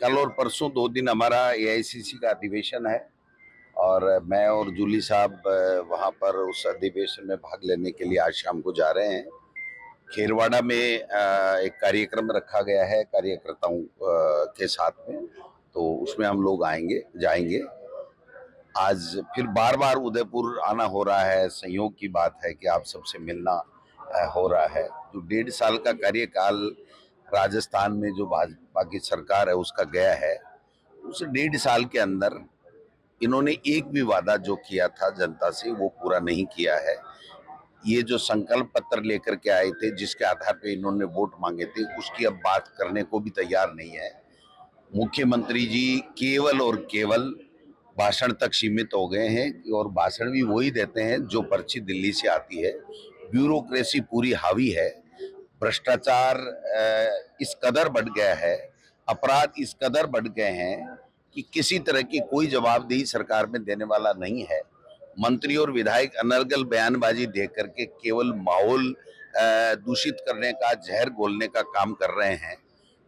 कल और परसों 2 दिन हमारा एआईसीसी का अधिवेशन है और मैं और जूली साहब वहाँ पर उस अधिवेशन में भाग लेने के लिए आज शाम को जा रहे हैं। खेरवाड़ा में एक कार्यक्रम रखा गया है कार्यकर्ताओं के साथ में, तो उसमें हम लोग आएंगे जाएंगे। आज फिर बार बार उदयपुर आना हो रहा है, संयोग की बात है कि आप सबसे मिलना हो रहा है। जो 1.5 साल का कार्यकाल राजस्थान में जो भाजपा की सरकार है उसका गया है, उस 1.5 साल के अंदर इन्होंने एक भी वादा जो किया था जनता से वो पूरा नहीं किया है। ये जो संकल्प पत्र लेकर के आए थे, जिसके आधार पे इन्होंने वोट मांगे थे, उसकी अब बात करने को भी तैयार नहीं है। मुख्यमंत्री जी केवल और केवल भाषण तक सीमित हो गए हैं और भाषण भी वही देते हैं जो पर्ची दिल्ली से आती है। ब्यूरोक्रेसी पूरी हावी है, भ्रष्टाचार इस कदर बढ़ गया है, अपराध इस कदर बढ़ गए हैं कि किसी तरह की कोई जवाबदेही सरकार में देने वाला नहीं है। मंत्री और विधायक अनर्गल बयानबाजी दे करके केवल माहौल दूषित करने का, जहर घोलने का काम कर रहे हैं।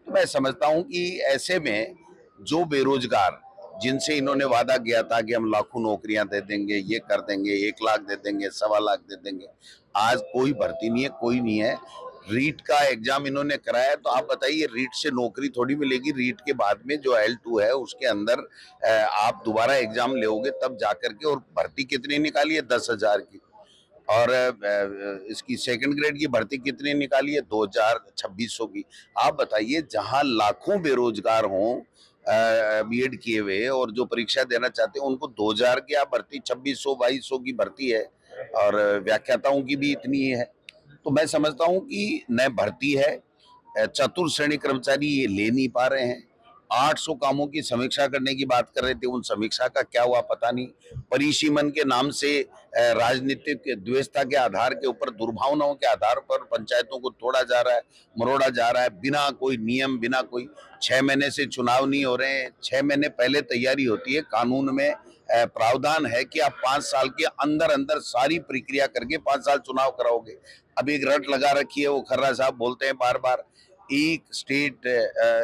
तो मैं समझता हूं कि ऐसे में जो बेरोजगार, जिनसे इन्होंने वादा किया था कि हम लाखों नौकरियां दे देंगे, ये कर देंगे, 1 लाख दे देंगे, 1.25 लाख दे देंगे, आज कोई भर्ती नहीं है, कोई नहीं है। रीट का एग्जाम इन्होंने कराया, तो आप बताइए रीट से नौकरी थोड़ी मिलेगी। रीट के बाद में जो L2 है उसके अंदर आप दोबारा एग्जाम लोगे तब जाकर के, और भर्ती कितनी निकाली है? 10,000 की। और इसकी सेकंड ग्रेड की भर्ती कितनी निकाली है? 2,000-2,600 की। आप बताइए, जहां लाखों बेरोजगार हों बीएड किए हुए और जो परीक्षा देना चाहते हैं, उनको 2,000 की आप भर्ती, 2,600-2,200 की भर्ती है, और व्याख्याताओं की भी इतनी है। तो मैं समझता हूं कि न भर्ती है, चतुर श्रेणी कर्मचारी ये ले नहीं पा रहे हैं। 800 कामों की समीक्षा करने की बात कर रहे थे, उन समीक्षा का क्या हुआ पता नहीं। परिसीमन के नाम से राजनीतिक द्वेषता के आधार के ऊपर, दुर्भावनाओं के आधार पर पंचायतों को तोड़ा जा रहा है, मरोड़ा जा रहा है, बिना कोई नियम, बिना कोई। 6 महीने से चुनाव नहीं हो रहे हैं, 6 महीने पहले तैयारी होती है। कानून में प्रावधान है कि आप 5 साल के अंदर अंदर सारी प्रक्रिया करके 5 साल चुनाव कराओगे। अब एक रट लगा रखी है, वो खर्रा साहब बोलते हैं बार बार, एक स्टेट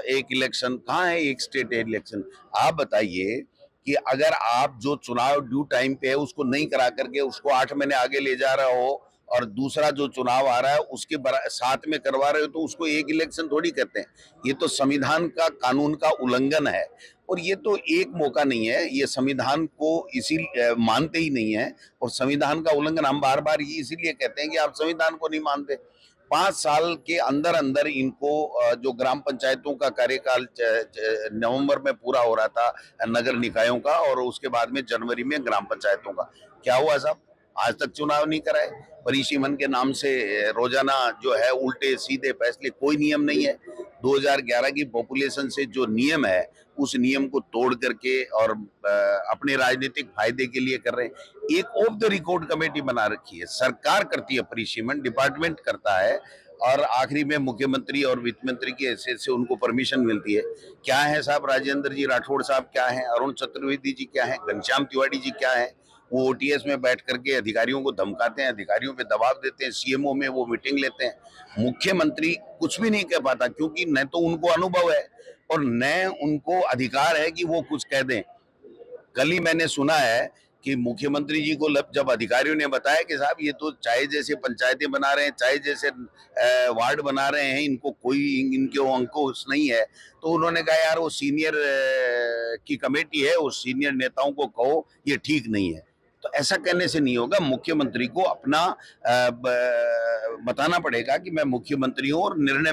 एक इलेक्शन। कहाँ है एक स्टेट एक इलेक्शन? आप बताइए कि अगर आप जो चुनाव ड्यू टाइम पे है उसको नहीं करा करके उसको 8 महीने आगे ले जा रहे हो, और दूसरा जो चुनाव आ रहा है उसके साथ में करवा रहे हो, तो उसको एक इलेक्शन थोड़ी कहते हैं। ये तो संविधान का, कानून का उल्लंघन है। और ये तो एक मौका नहीं है, ये संविधान को इसी मानते ही नहीं है। और संविधान का उल्लंघन हम बार बार ये इसीलिए कहते हैं कि आप संविधान को नहीं मानते। 5 साल के अंदर अंदर इनको जो ग्राम पंचायतों का कार्यकाल नवंबर में पूरा हो रहा था, नगर निकायों का, और उसके बाद में जनवरी में ग्राम पंचायतों का, क्या हुआ साहब? आज तक चुनाव नहीं कराए। परिसीमन के नाम से रोजाना जो है उल्टे सीधे फैसले, कोई नियम नहीं है। 2011 की पॉपुलेशन से जो नियम है उस नियम को तोड़ करके और अपने राजनीतिक फायदे के लिए कर रहे हैं। एक ऑफ द रिकॉर्ड कमेटी बना रखी है, सरकार करती है परिसीमन, डिपार्टमेंट करता है, और आखिरी में मुख्यमंत्री और वित्त मंत्री की हैसियत से उनको परमिशन मिलती है। क्या है साहब? राजेंद्र जी राठौड़ साहब क्या है? अरुण चतुर्वेदी जी क्या है? घनश्याम तिवारी जी क्या है? वो ओटीएस में बैठ करके अधिकारियों को धमकाते हैं, अधिकारियों पे दबाव देते हैं, सीएमओ में वो मीटिंग लेते हैं। मुख्यमंत्री कुछ भी नहीं कह पाता, क्योंकि न तो उनको अनुभव है और न उनको अधिकार है कि वो कुछ कह दें। कल ही मैंने सुना है कि मुख्यमंत्री जी को जब अधिकारियों ने बताया कि साहब ये तो चाय जैसे पंचायतें बना रहे हैं, चाय जैसे वार्ड बना रहे हैं, इनको कोई इनके अंकुश नहीं है, तो उन्होंने कहा यार वो सीनियर की कमेटी है, उस सीनियर नेताओं को कहो ये ठीक नहीं है। तो ऐसा कहने से नहीं होगा। मुख्यमंत्री को अपना बताना पड़ेगा कि मैं मुख्यमंत्री हूँ और निर्णय